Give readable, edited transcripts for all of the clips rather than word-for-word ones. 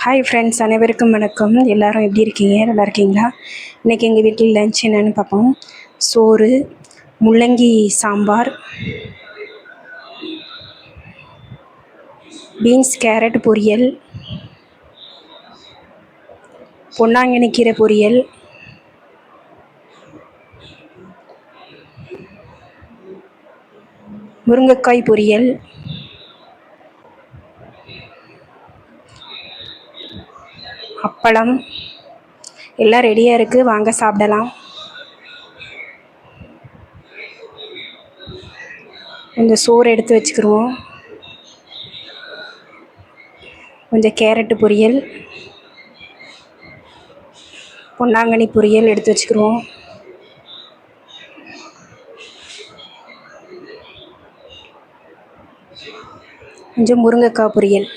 Hi friends, அனைவருக்கும் வணக்கம். எல்லோரும் எப்படி இருக்கீங்க? நல்லா இருக்கீங்களா? இன்றைக்கி எங்கள் வீட்டில் லன்ச் என்னென்னு பார்ப்போம். சோறு, முள்ளங்கி சாம்பார், பீன்ஸ் கேரட் பொரியல், பொன்னாங்கண்ணி கீரை பொரியல், முருங்கைக்காய் பொரியல், அப்பளம் எல்லாம் ரெடியாக இருக்குது. வாங்க சாப்பிடலாம். கொஞ்சம் சோறு எடுத்து வச்சுக்கிருவோம். கொஞ்சம் கேரட்டு பொரியல், பொன்னாங்கண்ணி பொரியல் எடுத்து வச்சுக்கிருவோம். கொஞ்சம் முருங்கைக்காய் பொரியல்.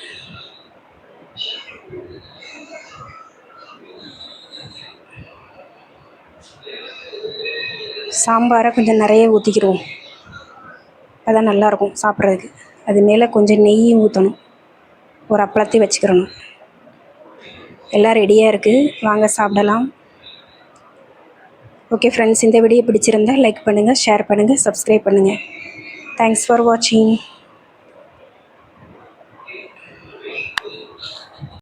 சாம்பாரை கொஞ்சம் நிறைய ஊற்றிக்கிடுவோம். அதான் நல்லாயிருக்கும் சாப்பிட்றதுக்கு. அது மேலே கொஞ்சம் நெய் ஊற்றணும். ஒரு அப்பளத்தை வச்சுக்கிறணும். எல்லாம் ரெடியாக இருக்குது. வாங்க சாப்பிடலாம். ஓகே ஃப்ரெண்ட்ஸ், இந்த வீடியோ பிடிச்சிருந்தால் லைக் பண்ணுங்கள், ஷேர் பண்ணுங்கள், சப்ஸ்கிரைப் பண்ணுங்கள். தேங்க்ஸ் ஃபார் வாட்சிங்.